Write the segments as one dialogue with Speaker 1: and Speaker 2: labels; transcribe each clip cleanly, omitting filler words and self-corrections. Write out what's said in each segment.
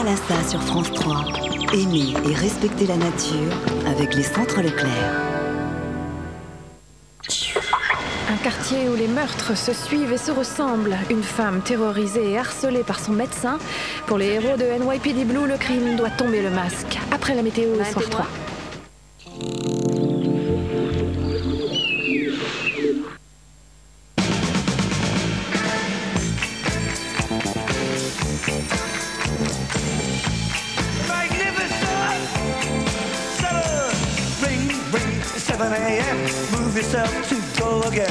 Speaker 1: Thalassa sur France 3. Aimer et respecter la nature avec les centres Leclerc.
Speaker 2: Un quartier où les meurtres se suivent et se ressemblent. Une femme terrorisée et harcelée par son médecin. Pour les héros de NYPD Blue, le crime doit tomber le masque. Après la météo, soir 3.
Speaker 3: Move yourself to go again.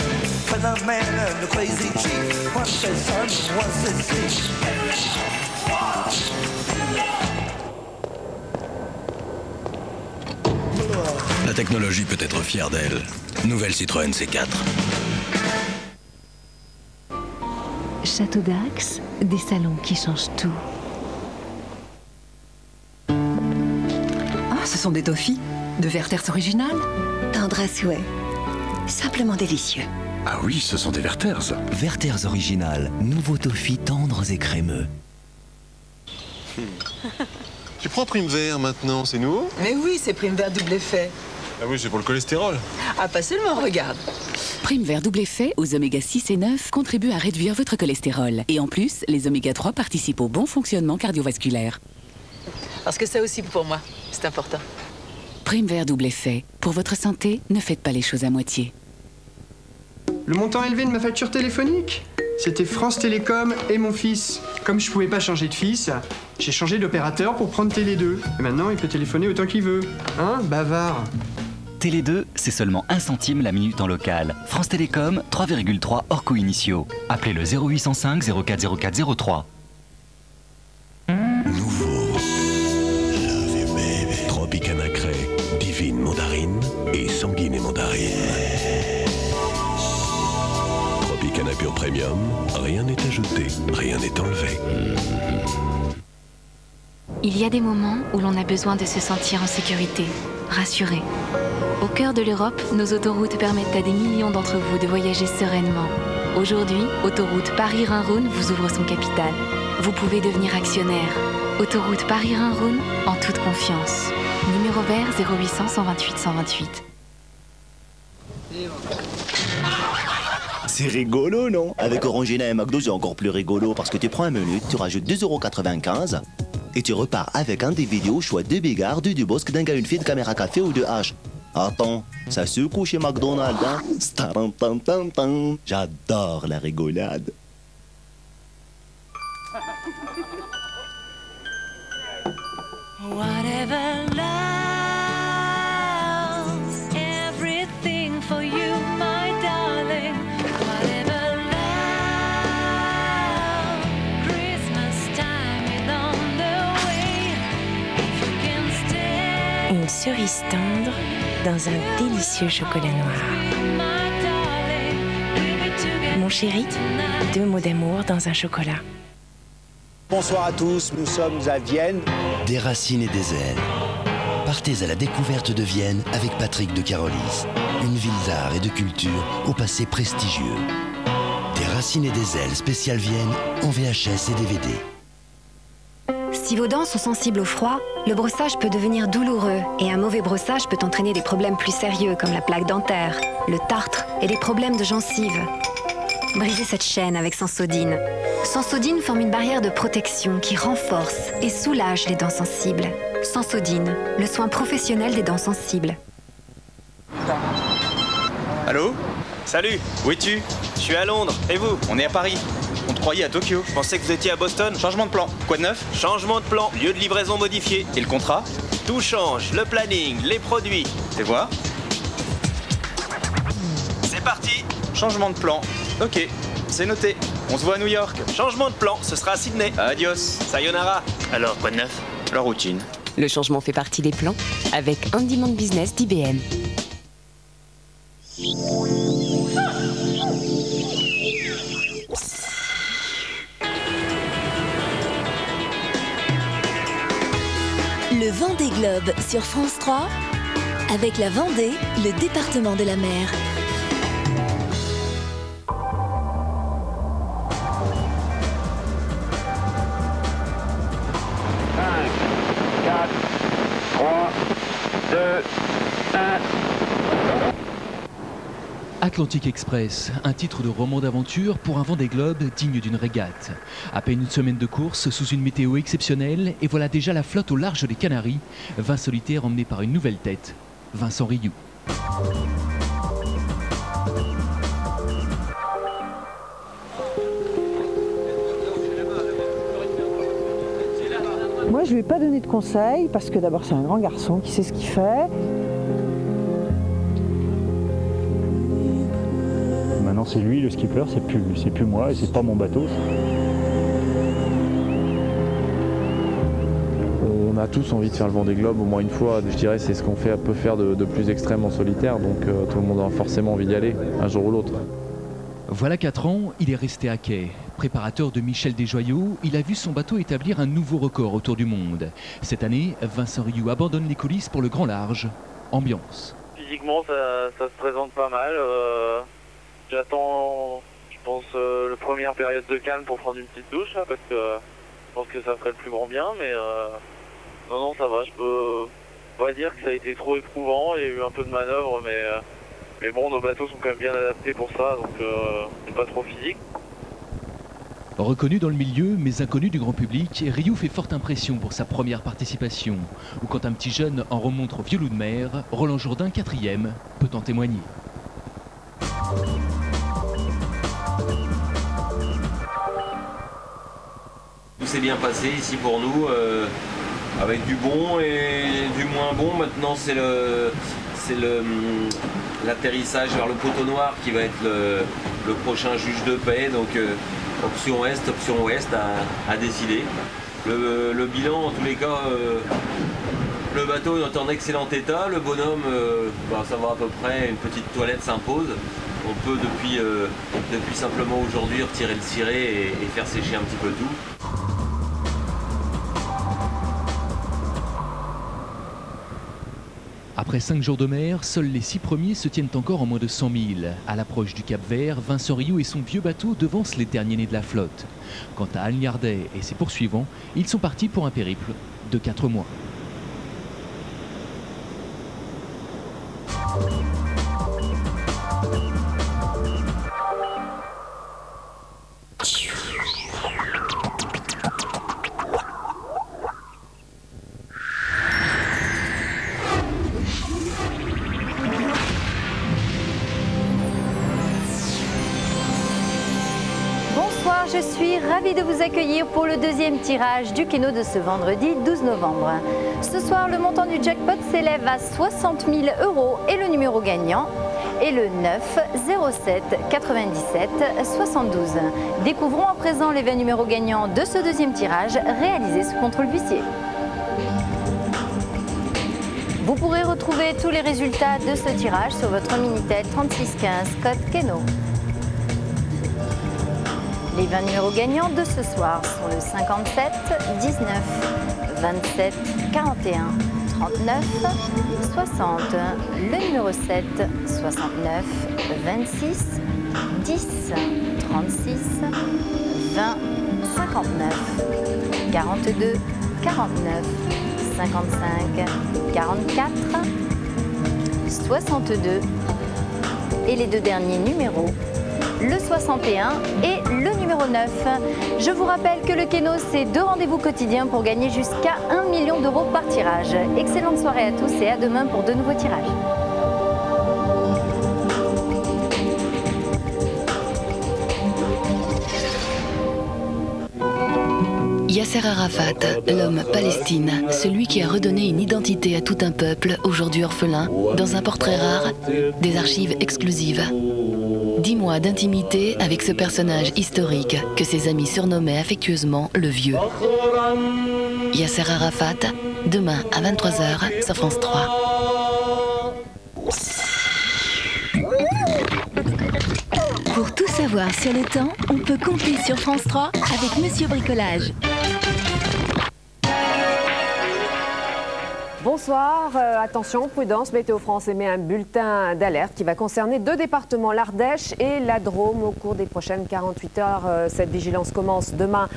Speaker 3: For the man and the crazy chief. One says sun, one says sea.
Speaker 4: La technologie peut être fière d'elle. Nouvelle Citroën C4.
Speaker 5: Château d'Axe, des salons qui changent tout.
Speaker 6: Ah, ce sont des toffees de Werther's original.
Speaker 1: Tendre à souhait. Simplement délicieux.
Speaker 7: Ah oui, ce sont des Werther's.
Speaker 8: Werther's original, nouveau toffee tendres et crémeux.
Speaker 9: Tu prends Prime Vert maintenant, c'est nouveau?
Speaker 6: Mais oui, c'est Prime Vert double effet.
Speaker 9: Ah oui, c'est pour le cholestérol.
Speaker 6: Ah, pas seulement, regarde.
Speaker 10: Prime Vert double effet aux oméga 6 et 9 contribue à réduire votre cholestérol. Et en plus, les oméga 3 participent au bon fonctionnement cardiovasculaire.
Speaker 6: Parce que ça aussi pour moi, c'est important.
Speaker 10: Prime Vert double effet. Pour votre santé, ne faites pas les choses à moitié.
Speaker 11: Le montant élevé de ma facture téléphonique, c'était France Télécom et mon fils. Comme je pouvais pas changer de fils, j'ai changé d'opérateur pour prendre Télé 2. Et maintenant, il peut téléphoner autant qu'il veut. Hein, bavard.
Speaker 12: Télé 2, c'est seulement 1 centime la minute en local. France Télécom, 3,3 hors coûts initiaux. Appelez le 0805 040403.
Speaker 7: Nouveau. Love you baby. Tropicana Cré, Divine Mandarine et Sanguine et Mandarine. Tropicana Pure Premium, rien n'est ajouté, rien n'est enlevé.
Speaker 5: Il y a des moments où l'on a besoin de se sentir en sécurité, rassuré. Au cœur de l'Europe, nos autoroutes permettent à des millions d'entre vous de voyager sereinement. Aujourd'hui, Autoroute Paris-Rhin-Rhône vous ouvre son capital. Vous pouvez devenir actionnaire. Autoroute Paris-Rhin-Rhône, en toute confiance. Numéro vert 0800 128 128.
Speaker 8: C'est rigolo, non? Avec Orangina et McDo, c'est encore plus rigolo parce que tu prends un menu, tu rajoutes 2,95 € et tu repars avec un DVD au choix de Bigard, de Dubosc, d'un gars, une fille, de caméra café ou de H. Attends, ça secoue chez McDonald's, hein? Starantantantan. J'adore la rigolade.
Speaker 3: Whatever love's everything for you, my darling. Whatever love, Christmas time is on the way. If you can stay,
Speaker 13: Une cerise tendre dans un délicieux chocolat noir.
Speaker 3: my darling, we'll be together.
Speaker 13: Mon chéri, 2 mots d'amour dans un chocolat.
Speaker 14: Bonsoir à tous, nous sommes à Vienne.
Speaker 8: Des racines et des ailes. Partez à la découverte de Vienne avec Patrick de Carolis. Une ville d'art et de culture au passé prestigieux. Des racines et des ailes spécial Vienne en VHS et DVD.
Speaker 15: Si vos dents sont sensibles au froid, le brossage peut devenir douloureux et un mauvais brossage peut entraîner des problèmes plus sérieux comme la plaque dentaire, le tartre et des problèmes de gencives. Brisez cette chaîne avec Sensodyne. Sensodyne forme une barrière de protection qui renforce et soulage les dents sensibles. Sensodyne, le soin professionnel des dents sensibles.
Speaker 16: Allô? Salut, où es-tu? Je suis à Londres, et vous? On est à Paris. On te croyait à Tokyo. Je pensais que vous étiez à Boston. Changement de plan. Quoi de neuf? Changement de plan, lieu de livraison modifié. Et le contrat? Tout change, le planning, les produits. Fais voir. C'est parti. Changement de plan. Ok, c'est noté. On se voit à New York. Changement de plan, ce sera à Sydney. Adios, sayonara. Alors, quoi de neuf? La routine.
Speaker 13: Le changement fait partie des plans avec On Demand Business d'IBM.
Speaker 17: Le Vendée Globe sur France 3, avec la Vendée, le département de la mer.
Speaker 18: Atlantic Express, un titre de roman d'aventure pour un Vendée Globe digne d'une régate. À peine une semaine de course sous une météo exceptionnelle et voilà déjà la flotte au large des Canaries. 20 solitaires emmenés par une nouvelle tête, Vincent Rioux.
Speaker 19: Moi, je ne lui ai pas donné de conseils parce que d'abord, c'est un grand garçon qui sait ce qu'il fait.
Speaker 20: Maintenant, c'est lui le skipper, c'est plus moi et c'est pas mon bateau.
Speaker 21: On a tous envie de faire le Vendée Globe au moins une fois. Je dirais c'est ce qu'on peut faire de plus extrême en solitaire, donc tout le monde a forcément envie d'y aller, un jour ou l'autre.
Speaker 18: Voilà 4 ans, il est resté à quai. Préparateur de Michel Desjoyaux, il a vu son bateau établir un nouveau record autour du monde. Cette année, Vincent Rioux abandonne les coulisses pour le grand large. Ambiance.
Speaker 22: Physiquement, ça se présente pas mal. J'attends, je pense, la première période de calme pour prendre une petite douche, là, parce que je pense que ça ferait le plus grand bien, mais non, ça va. Je peux pas dire que ça a été trop éprouvant. Il y a eu un peu de manœuvre, mais bon, nos bateaux sont quand même bien adaptés pour ça, donc c'est pas trop physique.
Speaker 18: Reconnu dans le milieu, mais inconnu du grand public, Rioux fait forte impression pour sa première participation. Ou quand un petit jeune en remonte au vieux loup de mer, Roland Jourdain, 4e, peut en témoigner.
Speaker 23: Tout s'est bien passé ici pour nous, avec du bon et du moins bon. Maintenant, c'est l'atterrissage vers le poteau noir qui va être le prochain juge de paix. Donc option est, option ouest à décider. Le bilan, en tous les cas, le bateau est en excellent état. Le bonhomme, ça va à peu près, une petite toilette s'impose. On peut depuis simplement aujourd'hui retirer le ciré et faire sécher un petit peu tout.
Speaker 18: Après 5 jours de mer, seuls les 6 premiers se tiennent encore en moins de 100 000. À l'approche du Cap Vert, Vincent Rioux et son vieux bateau devancent les derniers nés de la flotte. Quant à Alniardet et ses poursuivants, ils sont partis pour un périple de 4 mois.
Speaker 24: Je suis ravie de vous accueillir pour le deuxième tirage du Keno de ce vendredi 12 novembre. Ce soir, le montant du jackpot s'élève à 60 000 € et le numéro gagnant est le 9 07 97 72. Découvrons à présent les 20 numéros gagnants de ce deuxième tirage réalisé sous contrôle d'huissier. Vous pourrez retrouver tous les résultats de ce tirage sur votre Minitel 3615 code Keno. Les 20 numéros gagnants de ce soir sont le 57, 19, 27, 41, 39, 60, le numéro 7, 69, 26, 10, 36, 20, 59, 42, 49, 55, 44, 62 et les deux derniers numéros, le 61 et le numéro 9. Je vous rappelle que le Keno, c'est 2 rendez-vous quotidiens pour gagner jusqu'à 1 million d'euros par tirage. Excellente soirée à tous et à demain pour de nouveaux tirages.
Speaker 10: Yasser Arafat, l'homme Palestine, celui qui a redonné une identité à tout un peuple, aujourd'hui orphelin, dans un portrait rare, des archives exclusives. 10 mois d'intimité avec ce personnage historique que ses amis surnommaient affectueusement le Vieux. Yasser Arafat, demain à 23h sur France 3.
Speaker 17: Pour tout savoir sur le temps, on peut compter sur France 3 avec Monsieur Bricolage.
Speaker 1: Bonsoir, attention, prudence, Météo France émet un bulletin d'alerte qui va concerner 2 départements, l'Ardèche et la Drôme au cours des prochaines 48 heures. Cette vigilance commence demain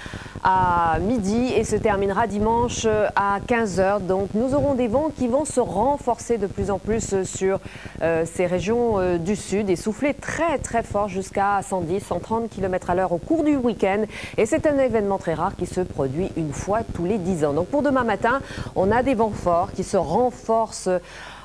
Speaker 1: à midi et se terminera dimanche à 15 h. Donc nous aurons des vents qui vont se renforcer de plus en plus sur ces régions du sud et souffler très très fort jusqu'à 110-130 km à l'heure au cours du week-end. Et c'est un événement très rare qui se produit une fois tous les 10 ans. Donc pour demain matin, on a des vents forts qui se renforcent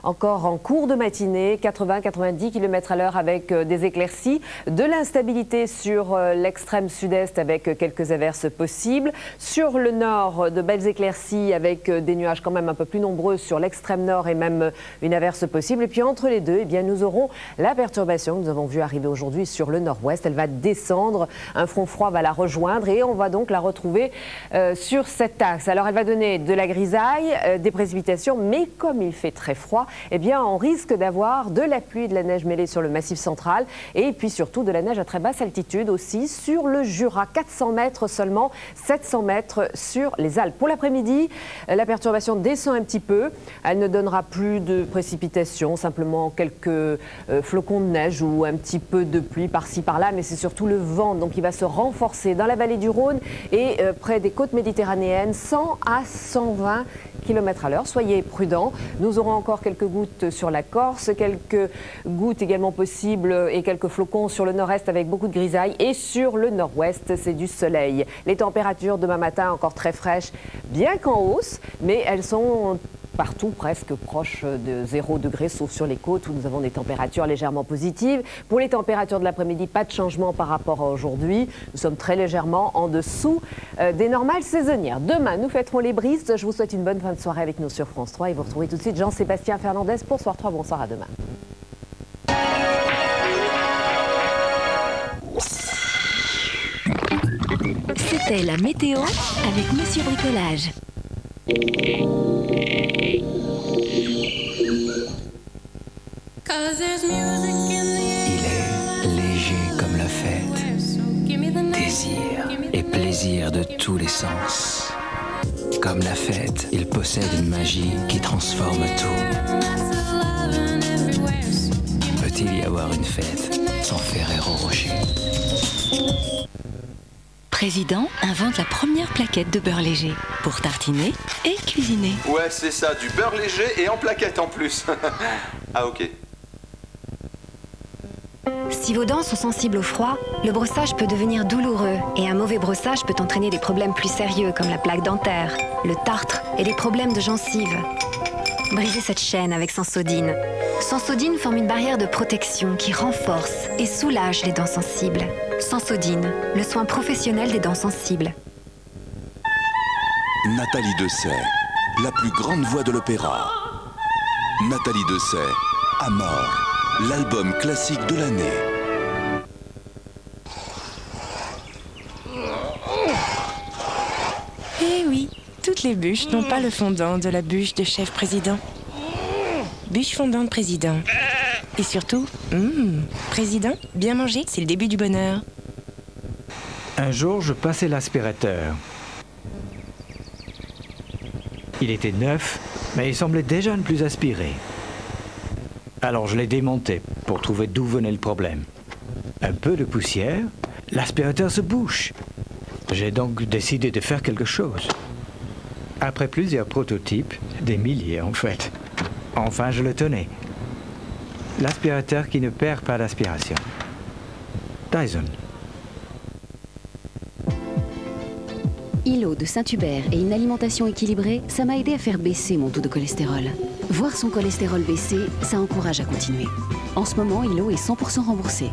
Speaker 1: encore en cours de matinée, 80-90 km à l'heure avec des éclaircies, de l'instabilité sur l'extrême sud-est avec quelques averses possibles. Sur le nord, de belles éclaircies avec des nuages quand même un peu plus nombreux sur l'extrême nord et même une averse possible. Et puis entre les deux, eh bien, nous aurons la perturbation que nous avons vue arriver aujourd'hui sur le nord-ouest. Elle va descendre, un front froid va la rejoindre et on va donc la retrouver sur cet axe. Alors elle va donner de la grisaille, des précipitations, mais comme il fait très froid, eh bien, on risque d'avoir de la pluie et de la neige mêlée sur le massif central et puis surtout de la neige à très basse altitude aussi sur le Jura. 400 mètres seulement, 700 mètres sur les Alpes. Pour l'après-midi, la perturbation descend un petit peu. Elle ne donnera plus de précipitations, simplement quelques flocons de neige ou un petit peu de pluie par-ci par-là, mais c'est surtout le vent donc il va se renforcer dans la vallée du Rhône et près des côtes méditerranéennes, 100 à 120 km à l'heure. Soyez prudents. Nous aurons encore quelques gouttes sur la Corse, quelques gouttes également possibles et quelques flocons sur le nord-est avec beaucoup de grisailles. Et sur le nord-ouest, c'est du soleil. Les températures demain matin encore très fraîches, bien qu'en hausse, mais elles sont partout presque proche de 0 degré, sauf sur les côtes où nous avons des températures légèrement positives. Pour les températures de l'après-midi, pas de changement par rapport à aujourd'hui. Nous sommes très légèrement en dessous des normales saisonnières. Demain, nous fêterons les brises. Je vous souhaite une bonne fin de soirée avec nous sur France 3 et vous retrouvez tout de suite Jean-Sébastien Fernandez pour Soir 3. Bonsoir, à demain.
Speaker 17: C'était la météo avec Monsieur Bricolage.
Speaker 2: Il est léger comme la fête, désir et plaisir de tous les sens. Comme la fête, il possède une magie qui transforme tout. Peut-il y avoir une fête sans Ferrero Rocher?
Speaker 10: Président invente la première plaquette de beurre léger pour tartiner et cuisiner.
Speaker 4: Ouais, c'est ça, du beurre léger et en plaquette en plus. Ah ok.
Speaker 15: Si vos dents sont sensibles au froid, le brossage peut devenir douloureux et un mauvais brossage peut entraîner des problèmes plus sérieux comme la plaque dentaire, le tartre et des problèmes de gencives. Brisez cette chaîne avec Sensodyne. Sensodyne forme une barrière de protection qui renforce et soulage les dents sensibles. Sensodyne, le soin professionnel des dents sensibles.
Speaker 7: Nathalie Dessay, la plus grande voix de l'opéra. Nathalie Dessay, à mort, l'album classique de l'année.
Speaker 13: Eh oui, toutes les bûches n'ont pas le fondant de la bûche de chef président. Bûche fondante président. Et surtout, président, bien manger, c'est le début du bonheur.
Speaker 9: Un jour, je passais l'aspirateur. Il était neuf, mais il semblait déjà ne plus aspirer. Alors je l'ai démonté pour trouver d'où venait le problème. Un peu de poussière, l'aspirateur se bouche. J'ai donc décidé de faire quelque chose. Après plusieurs prototypes, des milliers en fait, enfin je le tenais. L'aspirateur qui ne perd pas d'aspiration. Dyson.
Speaker 25: Îlot de Saint-Hubert et une alimentation équilibrée, ça m'a aidé à faire baisser mon taux de cholestérol. Voir son cholestérol baisser, ça encourage à continuer. En ce moment, Îlot est 100% remboursé.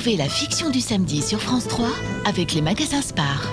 Speaker 17: Retrouvez la fiction du samedi sur France 3 avec les magasins Spar.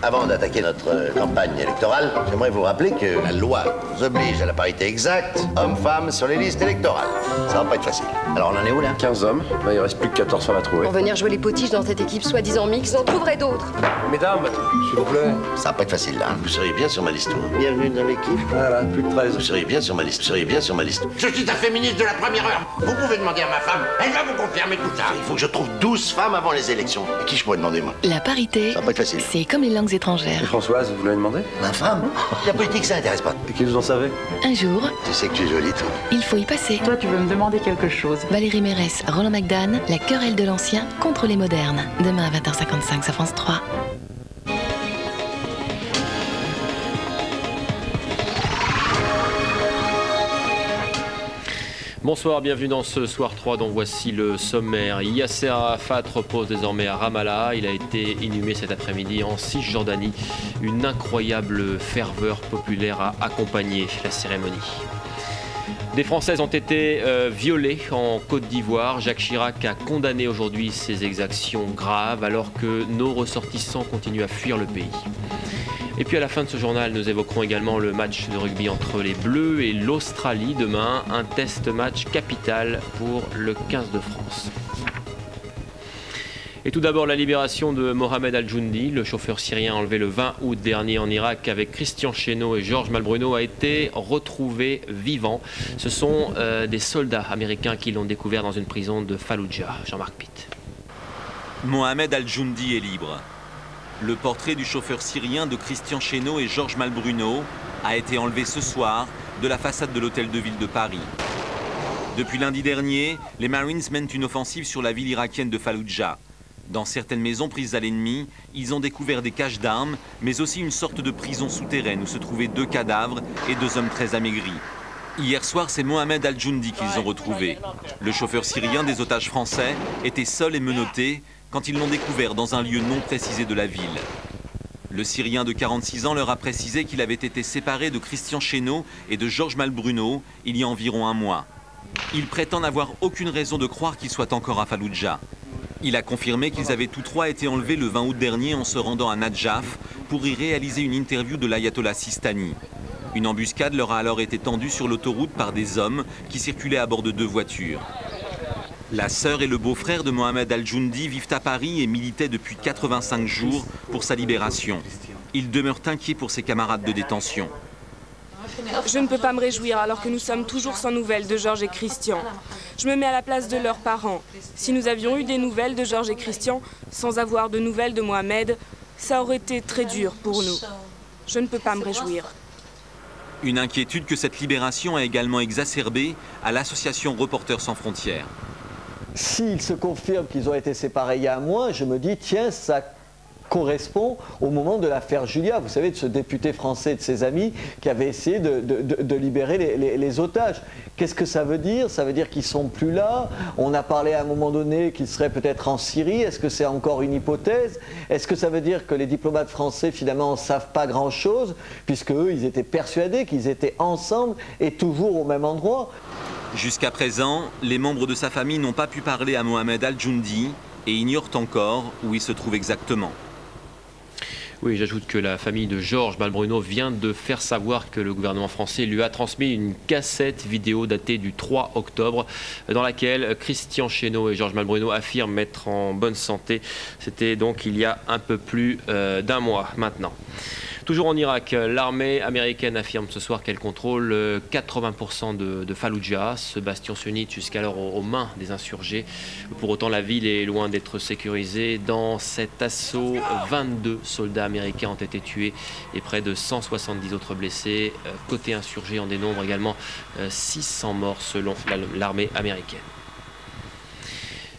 Speaker 3: Avant d'attaquer notre campagne électorale, j'aimerais vous rappeler que la loi nous oblige à la parité exacte, hommes-femmes, sur les listes électorales. Ça va pas être facile. Alors on en est où là?
Speaker 5: 15 hommes, bah, il reste plus que 14 femmes à trouver.
Speaker 6: Pour venir jouer les potiches dans cette équipe soi-disant mixte, j'en trouverai d'autres.
Speaker 5: Mesdames, s'il vous plaît.
Speaker 3: Ça va pas être facile là. Vous seriez bien sur ma liste. Bienvenue dans l'équipe.
Speaker 5: Voilà, plus de 13.
Speaker 3: Vous seriez bien sur ma liste. Vous seriez bien sur ma liste.
Speaker 11: Je suis un féministe de la première heure. Vous pouvez demander à ma femme. Elle va vous confirmer tout ça.
Speaker 3: Il faut que je trouve 12 femmes avant les élections. Et qui je pourrais demander moi?
Speaker 10: La parité,
Speaker 3: ça va pas être facile.
Speaker 10: C'est comme les langues étrangères.
Speaker 5: Et Françoise, vous l'avez demandé?
Speaker 3: Ma femme? La politique, ça n'intéresse pas.
Speaker 5: Et qui vous en savez?
Speaker 10: Un jour,
Speaker 3: tu sais que tu es jolie, toi.
Speaker 10: Il faut y passer.
Speaker 19: Toi, tu veux me demander quelque chose?
Speaker 10: Valérie Mérès, Roland McDan, la querelle de l'ancien contre les modernes. Demain à 20h55 sur France 3.
Speaker 12: Bonsoir, bienvenue dans ce Soir 3 dont voici le sommaire. Yasser Arafat repose désormais à Ramallah. Il a été inhumé cet après-midi en Cisjordanie. Une incroyable ferveur populaire a accompagné la cérémonie. Des Françaises ont été violées en Côte d'Ivoire. Jacques Chirac a condamné aujourd'hui ces exactions graves alors que nos ressortissants continuent à fuir le pays. Et puis à la fin de ce journal, nous évoquerons également le match de rugby entre les Bleus et l'Australie demain. Un test match capital pour le 15 de France. Et tout d'abord, la libération de Mohamed Al-Joundi, le chauffeur syrien enlevé le 20 août dernier en Irak avec Christian Chesneau et Georges Malbruno, a été retrouvé vivant. Ce sont des soldats américains qui l'ont découvert dans une prison de Fallujah. Jean-Marc Pitt.
Speaker 26: Mohamed Al-Joundi est libre. Le portrait du chauffeur syrien de Christian Chesneau et Georges Malbruno a été enlevé ce soir de la façade de l'hôtel de ville de Paris. Depuis lundi dernier, les Marines mènent une offensive sur la ville irakienne de Fallujah. Dans certaines maisons prises à l'ennemi, ils ont découvert des caches d'armes, mais aussi une sorte de prison souterraine où se trouvaient 2 cadavres et 2 hommes très amaigris. Hier soir, c'est Mohamed Al-Joundi qu'ils ont retrouvé. Le chauffeur syrien des otages français était seul et menotté quand ils l'ont découvert dans un lieu non précisé de la ville. Le Syrien de 46 ans leur a précisé qu'il avait été séparé de Christian Chesneau et de Georges Malbruno il y a environ 1 mois. Il prétend n'avoir aucune raison de croire qu'ils soient encore à Fallujah. Il a confirmé qu'ils avaient tous 3 été enlevés le 20 août dernier en se rendant à Nadjaf pour y réaliser une interview de l'ayatollah Sistani. Une embuscade leur a alors été tendue sur l'autoroute par des hommes qui circulaient à bord de 2 voitures. La sœur et le beau-frère de Mohamed Al-Joundi vivent à Paris et militaient depuis 85 jours pour sa libération. Ils demeurent inquiets pour ses camarades de détention.
Speaker 27: Je ne peux pas me réjouir alors que nous sommes toujours sans nouvelles de Georges et Christian. Je me mets à la place de leurs parents. Si nous avions eu des nouvelles de Georges et Christian, sans avoir de nouvelles de Mohamed, ça aurait été très dur pour nous. Je ne peux pas me réjouir.
Speaker 26: Une inquiétude que cette libération a également exacerbée à l'association Reporters sans frontières.
Speaker 28: S'il se confirme qu'ils ont été séparés il y a 1 mois, je me dis, tiens, ça correspond au moment de l'affaire Julia, vous savez, de ce député français et de ses amis qui avait essayé de libérer les otages. Qu'est-ce que ça veut dire? Ça veut dire qu'ils ne sont plus là. On a parlé à un moment donné qu'ils seraient peut-être en Syrie. Est-ce que c'est encore une hypothèse? Est-ce que ça veut dire que les diplomates français finalement ne savent pas grand-chose, puisque eux, ils étaient persuadés qu'ils étaient ensemble et toujours au même endroit?
Speaker 26: Jusqu'à présent, les membres de sa famille n'ont pas pu parler à Mohamed Al-Joundi et ignorent encore où il se trouve exactement.
Speaker 12: Oui, j'ajoute que la famille de Georges Malbruno vient de faire savoir que le gouvernement français lui a transmis une cassette vidéo datée du 3 octobre dans laquelle Christian Chesneau et Georges Malbruno affirment être en bonne santé. C'était donc il y a un peu plus d'1 mois maintenant. Toujours en Irak, l'armée américaine affirme ce soir qu'elle contrôle 80% de Fallujah, ce bastion sunnite jusqu'alors aux mains des insurgés. Pour autant, la ville est loin d'être sécurisée. Dans cet assaut, 22 soldats américains ont été tués et près de 170 autres blessés. Côté insurgé, on dénombre également 600 morts selon l'armée américaine.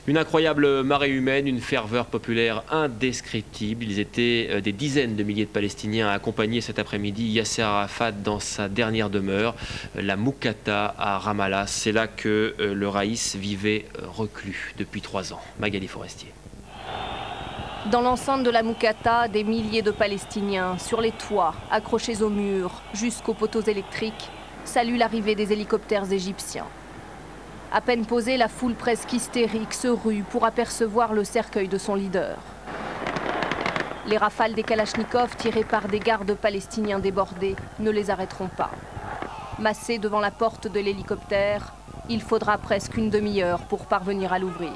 Speaker 12: Une incroyable marée humaine, une ferveur populaire indescriptible. Ils étaient des dizaines de milliers de Palestiniens à accompagner cet après-midi Yasser Arafat dans sa dernière demeure, la Moukata à Ramallah. C'est là que le Raïs vivait reclus depuis 3 ans. Magali Forestier.
Speaker 29: Dans l'enceinte de la Moukata, des milliers de Palestiniens, sur les toits, accrochés aux murs, jusqu'aux poteaux électriques, saluent l'arrivée des hélicoptères égyptiens. À peine posée, la foule presque hystérique se rue pour apercevoir le cercueil de son leader. Les rafales des kalachnikovs tirées par des gardes palestiniens débordés ne les arrêteront pas. Massés devant la porte de l'hélicoptère, il faudra presque une demi-heure pour parvenir à l'ouvrir.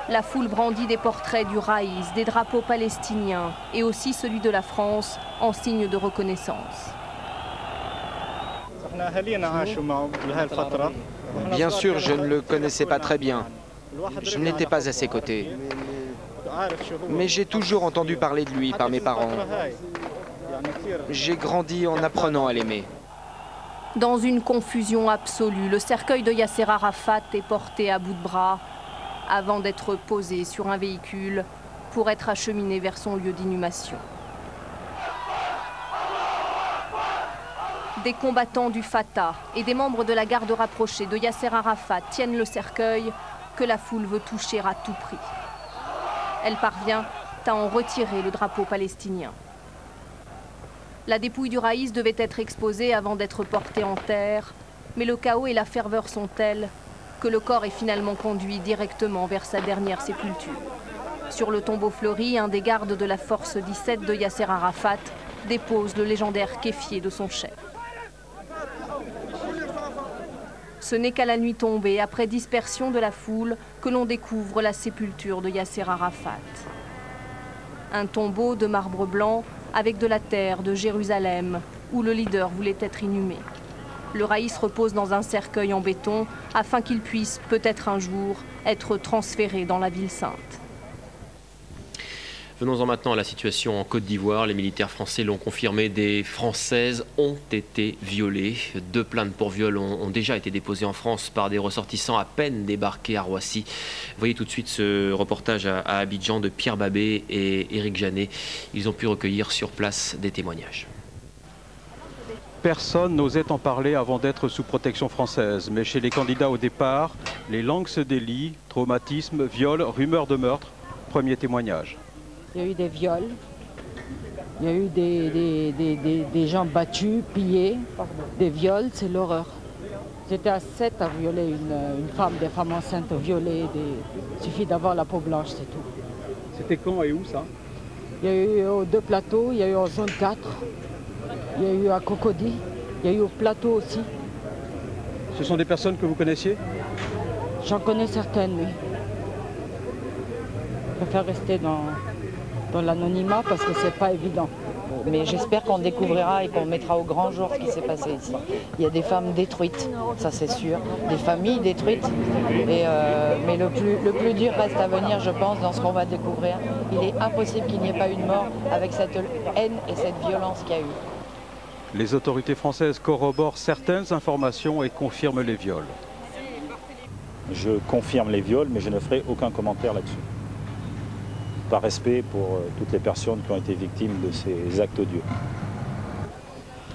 Speaker 29: La foule brandit des portraits du Raïs, des drapeaux palestiniens et aussi celui de la France en signe de reconnaissance.
Speaker 8: Bien sûr, je ne le connaissais pas très bien. Je n'étais pas à ses côtés. Mais j'ai toujours entendu parler de lui par mes parents. J'ai grandi en apprenant à l'aimer.
Speaker 29: Dans une confusion absolue, le cercueil de Yasser Arafat est porté à bout de bras avant d'être posé sur un véhicule pour être acheminé vers son lieu d'inhumation. Des combattants du Fatah et des membres de la garde rapprochée de Yasser Arafat tiennent le cercueil que la foule veut toucher à tout prix. Elle parvient à en retirer le drapeau palestinien. La dépouille du Raïs devait être exposée avant d'être portée en terre, mais le chaos et la ferveur sont tels que le corps est finalement conduit directement vers sa dernière sépulture. Sur le tombeau fleuri, un des gardes de la force 17 de Yasser Arafat dépose le légendaire kéfier de son chef. Ce n'est qu'à la nuit tombée, après dispersion de la foule, que l'on découvre la sépulture de Yasser Arafat. Un tombeau de marbre blanc avec de la terre de Jérusalem, où le leader voulait être inhumé. Le Raïs repose dans un cercueil en béton afin qu'il puisse, peut-être un jour, être transféré dans la ville sainte.
Speaker 12: Venons-en maintenant à la situation en Côte d'Ivoire. Les militaires français l'ont confirmé, des Françaises ont été violées. 2 plaintes pour viol ont déjà été déposées en France par des ressortissants à peine débarqués à Roissy. Voyez tout de suite ce reportage à Abidjan de Pierre Babé et Éric Janet. Ils ont pu recueillir sur place des témoignages.
Speaker 14: Personne n'osait en parler avant d'être sous protection française. Mais chez les candidats au départ, les langues se délient, traumatisme, viol, rumeurs de meurtre. Premier témoignage.
Speaker 19: Il y a eu des viols, il y a eu des gens battus, pillés, des viols, c'est l'horreur. J'étais à 7 à violer une femme, des femmes enceintes violées, il suffit d'avoir la peau blanche, c'est tout.
Speaker 14: C'était quand et où ça?
Speaker 19: Il y a eu aux 2 plateaux, il y a eu en zone 4, il y a eu à Cocody, il y a eu au plateau aussi.
Speaker 14: Ce sont des personnes que vous connaissiez?
Speaker 19: J'en connais certaines, oui. Je préfère rester dans l'anonymat parce que c'est pas évident.
Speaker 16: Mais j'espère qu'on découvrira et qu'on mettra au grand jour ce qui s'est passé ici. Il y a des femmes détruites, ça c'est sûr, des familles détruites. Mais le plus dur reste à venir, je pense, dans ce qu'on va découvrir. Il est impossible qu'il n'y ait pas eu de mort avec cette haine et cette violence qu'il y a eu.
Speaker 14: Les autorités françaises corroborent certaines informations et confirment les viols.
Speaker 18: Je confirme les viols, mais je ne ferai aucun commentaire là-dessus. Par respect pour toutes les personnes qui ont été victimes de ces actes odieux.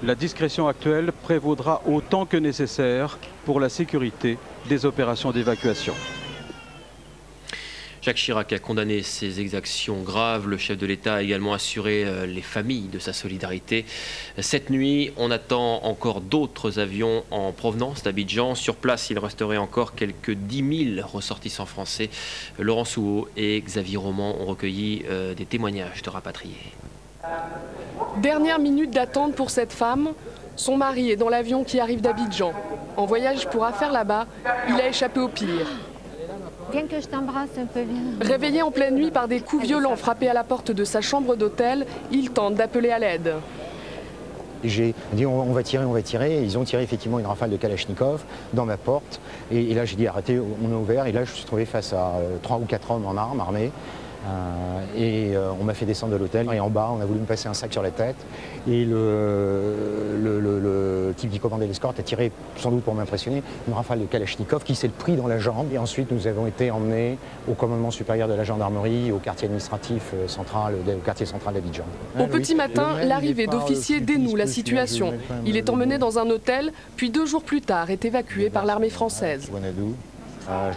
Speaker 14: La discrétion actuelle prévaudra autant que nécessaire pour la sécurité des opérations d'évacuation.
Speaker 12: Jacques Chirac a condamné ces exactions graves. Le chef de l'État a également assuré les familles de sa solidarité. Cette nuit, on attend encore d'autres avions en provenance d'Abidjan. Sur place, il resterait encore quelques 10 000 ressortissants français. Laurent Souhaut et Xavier Roman ont recueilli des témoignages de rapatriés.
Speaker 20: Dernière minute d'attente pour cette femme. Son mari est dans l'avion qui arrive d'Abidjan. En voyage pour affaires là-bas, il a échappé au pire.
Speaker 15: Viens que je t'embrasse un peu, viens.
Speaker 20: Réveillé en pleine nuit par des coups violents frappés à la porte de sa chambre d'hôtel, il tente d'appeler à l'aide.
Speaker 21: J'ai dit on va tirer, et ils ont tiré effectivement une rafale de Kalachnikov dans ma porte. Et là j'ai dit arrêtez, on a ouvert, et là je me suis trouvé face à 3 ou 4 hommes en armes, armés. On m'a fait descendre de l'hôtel, et en bas on a voulu me passer un sac sur la tête. Et le type qui commandait l'escorte a tiré, sans doute pour m'impressionner, une rafale de Kalachnikov qui s'est pris dans la jambe. Et ensuite nous avons été emmenés au commandement supérieur de la gendarmerie, au quartier administratif central, au quartier central d'Abidjan.
Speaker 20: Au petit matin, l'arrivée d'officiers dénoue la situation. Il est emmené dans un hôtel, puis 2 jours plus tard est évacué par l'armée française.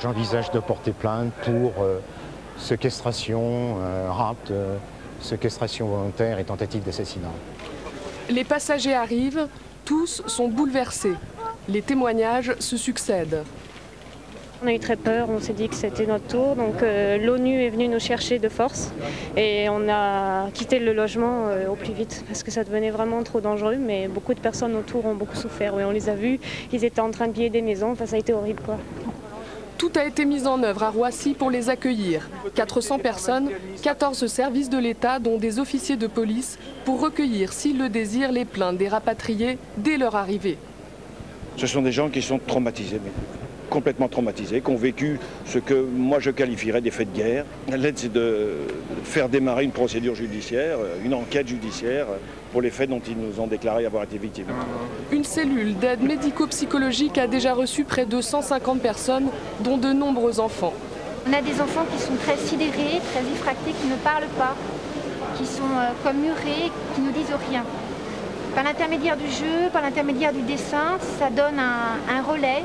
Speaker 21: J'envisage de porter plainte pour séquestration, rapt, séquestration volontaire et tentative d'assassinat.
Speaker 20: Les passagers arrivent, tous sont bouleversés. Les témoignages se succèdent.
Speaker 1: On a eu très peur, on s'est dit que c'était notre tour, donc l'ONU est venue nous chercher de force et on a quitté le logement au plus vite parce que ça devenait vraiment trop dangereux, mais beaucoup de personnes autour ont beaucoup souffert. Oui, on les a vus, ils étaient en train de piller des maisons, enfin, ça a été horrible quoi.
Speaker 20: Tout a été mis en œuvre à Roissy pour les accueillir. 400 personnes, 14 services de l'État, dont des officiers de police, pour recueillir, s'ils le désirent, les plaintes des rapatriés dès leur arrivée.
Speaker 2: Ce sont des gens qui sont traumatisés, mais complètement traumatisés, qui ont vécu ce que moi je qualifierais des faits de guerre. L'aide, c'est de faire démarrer une procédure judiciaire, une enquête judiciaire pour les faits dont ils nous ont déclaré avoir été victimes.
Speaker 20: Une cellule d'aide médico-psychologique a déjà reçu près de 150 personnes, dont de nombreux enfants.
Speaker 4: On a des enfants qui sont très sidérés, très effractés, qui ne parlent pas, qui sont comme murés, qui ne disent rien. Par l'intermédiaire du jeu, par l'intermédiaire du dessin, ça donne un relais,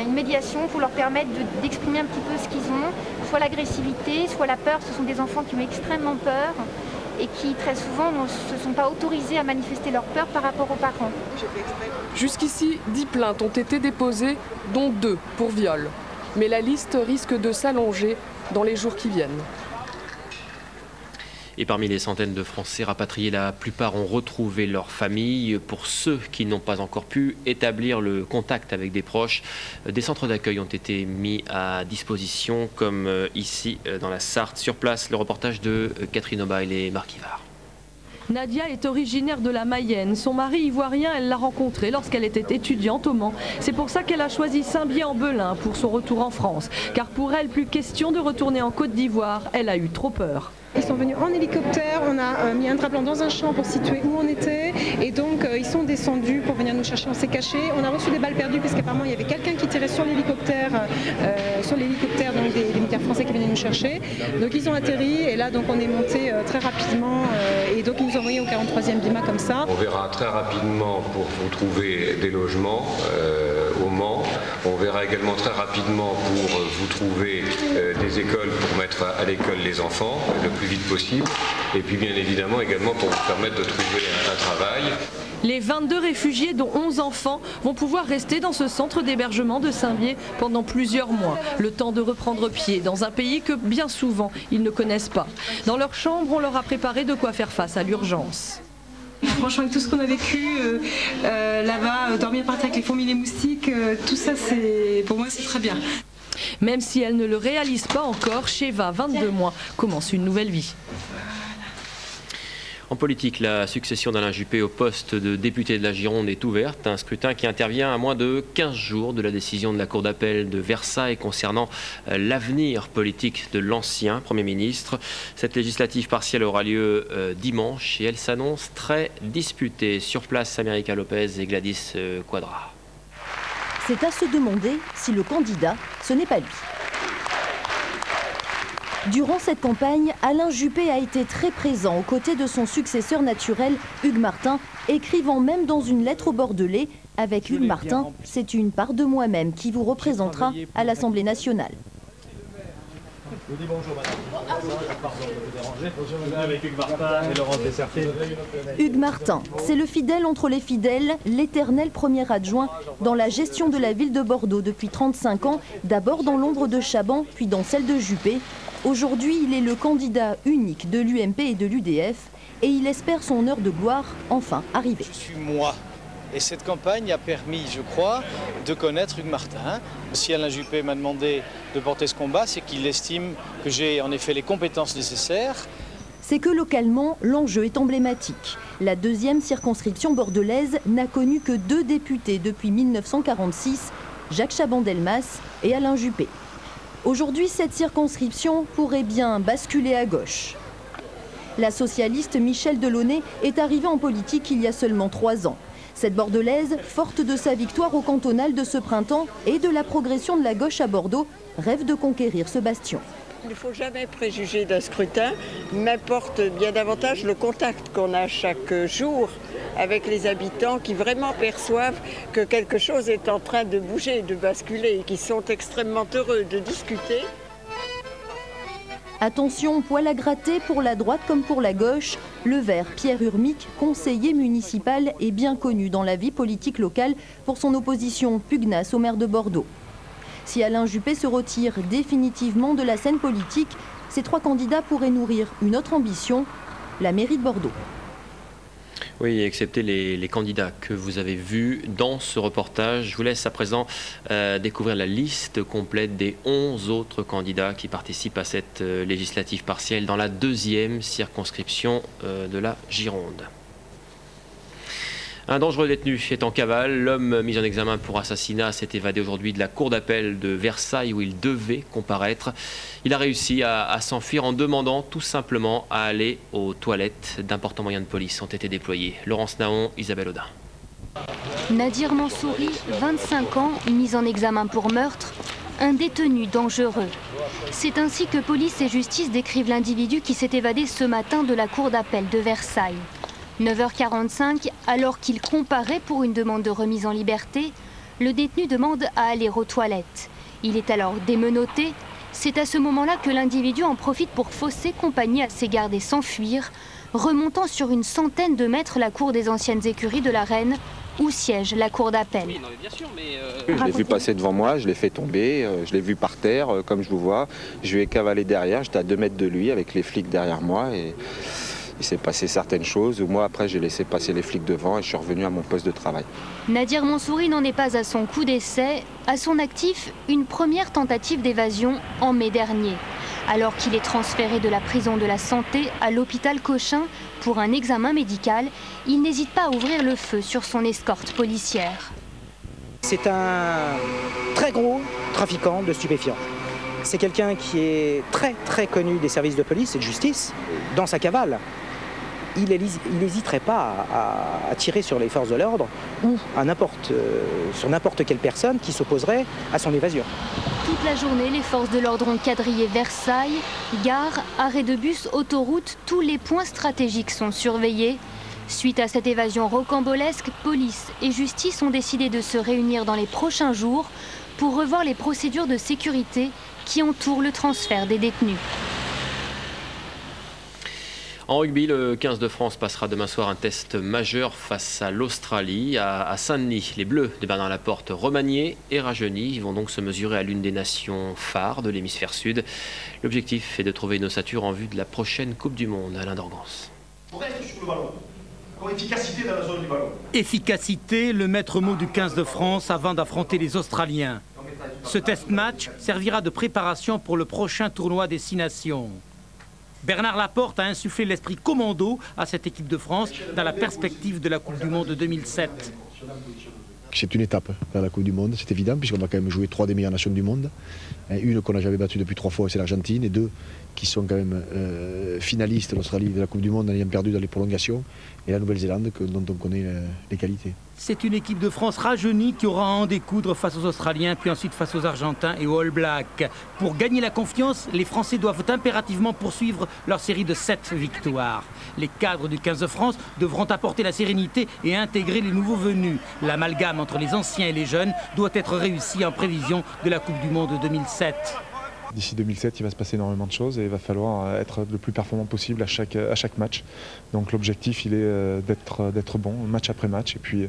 Speaker 4: une médiation pour leur permettre d'exprimer un petit peu ce qu'ils ont, soit l'agressivité, soit la peur. Ce sont des enfants qui ont extrêmement peur et qui très souvent ne se sont pas autorisés à manifester leur peur par rapport aux parents.
Speaker 20: Jusqu'ici, 10 plaintes ont été déposées, dont 2 pour viol. Mais la liste risque de s'allonger dans les jours qui viennent.
Speaker 12: Et parmi les centaines de Français rapatriés, la plupart ont retrouvé leur famille. Pour ceux qui n'ont pas encore pu établir le contact avec des proches, des centres d'accueil ont été mis à disposition, comme ici dans la Sarthe. Sur place, le reportage de Catherine Aubail et Marc Ivard.
Speaker 7: Nadia est originaire de la Mayenne. Son mari ivoirien, elle l'a rencontré lorsqu'elle était étudiante au Mans. C'est pour ça qu'elle a choisi Saint-Bié-en-Belin pour son retour en France. Car pour elle, plus question de retourner en Côte d'Ivoire. Elle a eu trop peur.
Speaker 9: Ils sont venus en hélicoptère, on a mis un drap-blanc dans un champ pour situer où on était et donc ils sont descendus pour venir nous chercher, on s'est caché. On a reçu des balles perdues parce qu'apparemment il y avait quelqu'un qui tirait sur l'hélicoptère donc des militaires français qui venaient nous chercher. Donc ils ont atterri et là donc on est monté très rapidement et donc ils nous ont envoyés au 43e BIMA comme ça.
Speaker 13: On verra très rapidement pour vous trouver des logements au Mans. On verra également très rapidement pour vous trouver des écoles pour mettre à l'école les enfants le plus vite possible. Et puis bien évidemment également pour vous permettre de trouver un travail.
Speaker 7: Les 22 réfugiés, dont 11 enfants, vont pouvoir rester dans ce centre d'hébergement de Saint-Bié pendant plusieurs mois. Le temps de reprendre pied dans un pays que bien souvent ils ne connaissent pas. Dans leur chambre, on leur a préparé de quoi faire face à l'urgence.
Speaker 9: Franchement, avec tout ce qu'on a vécu là-bas, dormir par terre avec les fourmis, les moustiques, tout ça, pour moi, c'est très bien.
Speaker 7: Même si elle ne le réalise pas encore, Sheva, 22 mois, commence une nouvelle vie.
Speaker 12: En politique, la succession d'Alain Juppé au poste de député de la Gironde est ouverte. Un scrutin qui intervient à moins de 15 jours de la décision de la Cour d'appel de Versailles concernant l'avenir politique de l'ancien Premier ministre. Cette législative partielle aura lieu dimanche et elle s'annonce très disputée. Sur place, América Lopez et Gladys Quadra.
Speaker 22: C'est à se demander si le candidat, ce n'est pas lui. Durant cette campagne, Alain Juppé a été très présent aux côtés de son successeur naturel, Hugues Martin, écrivant même dans une lettre aux Bordelais « Avec Hugues Martin, c'est une part de moi-même qui vous représentera à l'Assemblée nationale ».
Speaker 23: Je vous dis bonjour madame. Pardon de vous déranger. Bonjour avec Hugues Martin et Laurence Dessertine.
Speaker 22: Hugues Martin, c'est le fidèle entre les fidèles, l'éternel premier adjoint dans la gestion de la ville de Bordeaux depuis 35 ans, d'abord dans l'ombre de Chaban, puis dans celle de Juppé. Aujourd'hui, il est le candidat unique de l'UMP et de l'UDF et il espère son heure de gloire enfin arriver.
Speaker 24: Je suis moi. Et cette campagne a permis, je crois, de connaître Hugues Martin. Si Alain Juppé m'a demandé de porter ce combat, c'est qu'il estime que j'ai en effet les compétences nécessaires.
Speaker 22: C'est que localement, l'enjeu est emblématique. La deuxième circonscription bordelaise n'a connu que 2 députés depuis 1946, Jacques Chaban-Delmas et Alain Juppé. Aujourd'hui, cette circonscription pourrait bien basculer à gauche. La socialiste Michèle Delaunay est arrivée en politique il y a seulement 3 ans. Cette bordelaise, forte de sa victoire au cantonal de ce printemps et de la progression de la gauche à Bordeaux, rêve de conquérir ce bastion.
Speaker 30: Il ne faut jamais préjuger d'un scrutin, m'importe bien davantage le contact qu'on a chaque jour avec les habitants qui vraiment perçoivent que quelque chose est en train de bouger, de basculer, et qui sont extrêmement heureux de discuter.
Speaker 22: Attention, poil à gratter pour la droite comme pour la gauche. Le Vert, Pierre Urmic, conseiller municipal, est bien connu dans la vie politique locale pour son opposition pugnace au maire de Bordeaux. Si Alain Juppé se retire définitivement de la scène politique, ces 3 candidats pourraient nourrir une autre ambition, la mairie de Bordeaux.
Speaker 12: Oui, excepté les candidats que vous avez vus dans ce reportage. Je vous laisse à présent découvrir la liste complète des 11 autres candidats qui participent à cette législative partielle dans la 2e circonscription de la Gironde. Un dangereux détenu est en cavale. L'homme mis en examen pour assassinat s'est évadé aujourd'hui de la cour d'appel de Versailles où il devait comparaître. Il a réussi à s'enfuir en demandant tout simplement à aller aux toilettes. D'importants moyens de police ont été déployés. Laurence Naon, Isabelle Audin.
Speaker 3: Nadir Mansouri, 25 ans, mis en examen pour meurtre, un détenu dangereux. C'est ainsi que police et justice décrivent l'individu qui s'est évadé ce matin de la cour d'appel de Versailles. 9h45, alors qu'il comparait pour une demande de remise en liberté, le détenu demande à aller aux toilettes. Il est alors démenotté. C'est à ce moment-là que l'individu en profite pour fausser compagnie à ses gardes et s'enfuir, remontant sur une centaine de mètres la cour des anciennes écuries de la Reine, où siège la cour d'appel.
Speaker 5: Je l'ai vu passer devant moi, je l'ai fait tomber, je l'ai vu par terre, comme je vous vois. Je lui ai cavalé derrière, j'étais à 2 mètres de lui avec les flics derrière moi. Et il s'est passé certaines choses. Moi, après, j'ai laissé passer les flics devant et je suis revenu à mon poste de travail.
Speaker 3: Nadir Mansouri n'en est pas à son coup d'essai. À son actif, une première tentative d'évasion en mai dernier. Alors qu'il est transféré de la prison de la Santé à l'hôpital Cochin pour un examen médical, il n'hésite pas à ouvrir le feu sur son escorte policière.
Speaker 6: C'est un très gros trafiquant de stupéfiants. C'est quelqu'un qui est très connu des services de police et de justice dans sa cavale. Il n'hésiterait pas à tirer sur les forces de l'ordre ou sur n'importe quelle personne qui s'opposerait à son évasion.
Speaker 3: Toute la journée, les forces de l'ordre ont quadrillé Versailles. Gares, arrêts de bus, autoroutes, tous les points stratégiques sont surveillés. Suite à cette évasion rocambolesque, police et justice ont décidé de se réunir dans les prochains jours pour revoir les procédures de sécurité qui entourent le transfert des détenus.
Speaker 12: En rugby, le 15 de France passera demain soir un test majeur face à l'Australie. À Saint-Denis, les Bleus de Bernard Laporte, remaniés et rajeunis vont donc se mesurer à l'une des nations phares de l'hémisphère sud. L'objectif est de trouver une ossature en vue de la prochaine Coupe du Monde. Alain Dorgance.
Speaker 10: On reste sur le ballon. Encore efficacité dans la zone du ballon.
Speaker 11: Efficacité, le maître mot du 15 de France avant d'affronter les Australiens. Ce test match servira de préparation pour le prochain tournoi des 6 nations. Bernard Laporte a insufflé l'esprit commando à cette équipe de France dans la perspective de la Coupe du Monde 2007.
Speaker 17: C'est une étape vers la Coupe du Monde, c'est évident, puisqu'on va quand même jouer 3 des meilleures nations du monde. Une qu'on n'a jamais battue depuis 3 fois, c'est l'Argentine, et 2 qui sont quand même finalistes, l'Australie de la Coupe du Monde en ayant perdu dans les prolongations, et la Nouvelle-Zélande dont on connaît les qualités.
Speaker 11: C'est une équipe de France rajeunie qui aura à en découdre face aux Australiens, puis ensuite face aux Argentins et aux All Blacks. Pour gagner la confiance, les Français doivent impérativement poursuivre leur série de 7 victoires. Les cadres du 15 de France devront apporter la sérénité et intégrer les nouveaux venus. L'amalgame entre les anciens et les jeunes doit être réussi en prévision de la Coupe du Monde 2007.
Speaker 25: D'ici 2007, il va se passer énormément de choses et il va falloir être le plus performant possible à chaque match. Donc l'objectif, il est d'être bon match après match. Et puis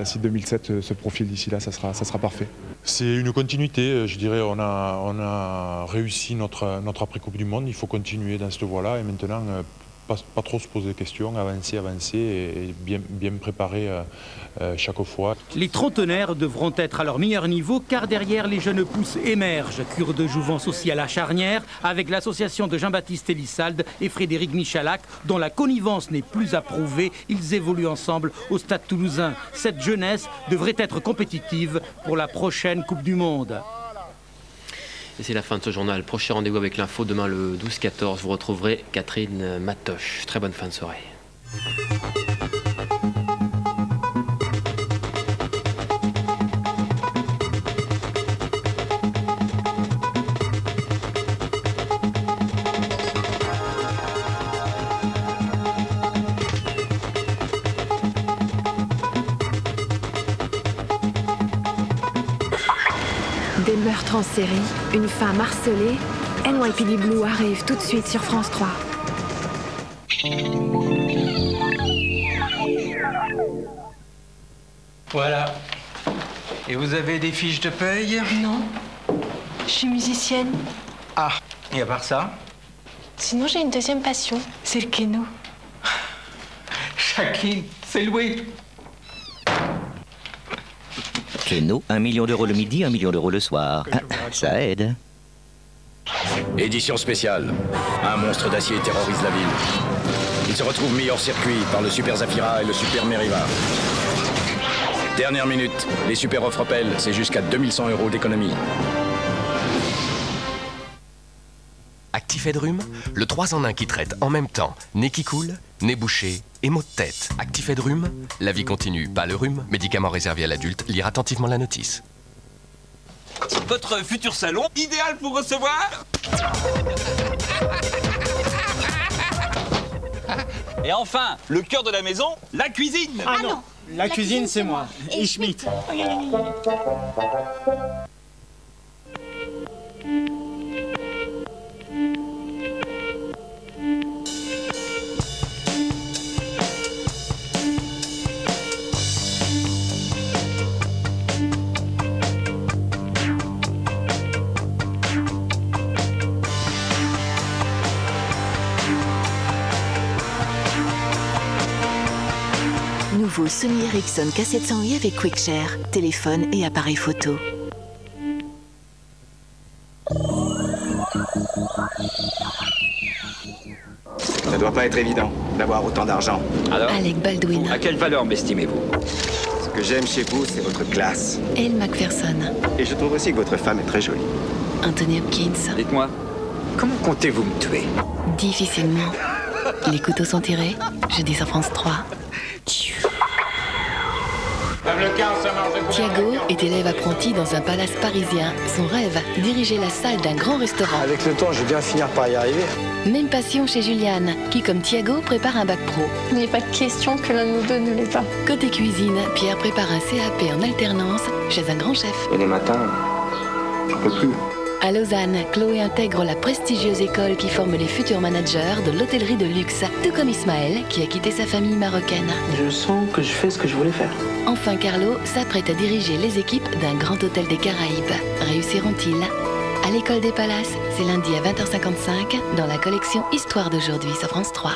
Speaker 25: si 2007 se profile d'ici là, ça sera parfait.
Speaker 26: C'est une continuité, je dirais. On a réussi notre après-Coupe du Monde. Il faut continuer dans cette voie-là et maintenant pas trop se poser de questions, avancer et bien préparer chaque fois.
Speaker 11: Les trentenaires devront être à leur meilleur niveau car derrière les jeunes pousses émergent. Cure de jouvence aussi à la charnière avec l'association de Jean-Baptiste Elissalde et Frédéric Michalak dont la connivence n'est plus approuvée. Ils évoluent ensemble au Stade Toulousain. Cette jeunesse devrait être compétitive pour la prochaine Coupe du Monde.
Speaker 12: Et c'est la fin de ce journal. Prochain rendez-vous avec l'info demain le 12-14. Vous retrouverez Catherine Matoche. Très bonne fin de soirée.
Speaker 15: Des meurtres en série, une femme harcelée, NYPD Blue arrive tout de suite sur France 3.
Speaker 27: Voilà. Et vous avez des fiches de paye?
Speaker 7: Non.
Speaker 1: Je suis musicienne.
Speaker 6: Ah, et à part ça?
Speaker 1: Sinon, j'ai une deuxième passion, c'est le keno.
Speaker 6: Jacqueline, c'est loué.
Speaker 8: Keno, 1 million d'euros le midi, 1 million d'euros le soir. Ah, ça aide.
Speaker 14: Édition spéciale. Un monstre d'acier terrorise la ville. Il se retrouve mis hors circuit par le Super Zafira et le Super Meriva. Dernière minute, les super offres Opel, c'est jusqu'à 2100 € d'économie.
Speaker 16: Actifed Rhume, le 3 en 1 qui traite en même temps nez qui coule, nez bouché et maux de tête. Actifed Rhume, la vie continue, pas le rhume. Médicament réservé à l'adulte, lire attentivement la notice.
Speaker 18: Votre futur salon, idéal pour recevoir. Et enfin, le cœur de la maison, la cuisine.
Speaker 19: Ah non,
Speaker 18: la cuisine c'est moi,
Speaker 19: et Schmitt.
Speaker 21: Nouveau Sony Ericsson K700i avec QuickShare, téléphone et appareil photo.
Speaker 27: Ça doit pas être évident d'avoir autant d'argent.
Speaker 21: Alors, Alec Baldwin.
Speaker 27: À quelle valeur m'estimez-vous? Ce que j'aime chez vous, c'est votre classe.
Speaker 21: Elle Macpherson.
Speaker 27: Et je trouve aussi que votre femme est très jolie.
Speaker 21: Anthony Hopkins.
Speaker 27: Dites-moi, comment comptez-vous me tuer?
Speaker 21: Difficilement. Les couteaux sont tirés, jeudi sur France 3. Thiago est élève apprenti dans un palace parisien. Son rêve, diriger la salle d'un grand restaurant.
Speaker 24: Avec le temps, je vais bien finir par y arriver.
Speaker 21: Même passion chez Juliane, qui comme Thiago prépare un bac pro.
Speaker 1: Il n'est pas de question que l'un de nous deux ne l'ait pas.
Speaker 21: Côté cuisine, Pierre prépare un CAP en alternance chez un grand chef.
Speaker 27: Et les matins, j'en peux plus.
Speaker 21: À Lausanne, Chloé intègre la prestigieuse école qui forme les futurs managers de l'hôtellerie de luxe, tout comme Ismaël, qui a quitté sa famille marocaine.
Speaker 28: Je sens que je fais ce que je voulais faire.
Speaker 21: Enfin, Carlo s'apprête à diriger les équipes d'un grand hôtel des Caraïbes. Réussiront-ils? À l'école des Palaces, c'est lundi à 20h55 dans la collection Histoire d'aujourd'hui sur France 3.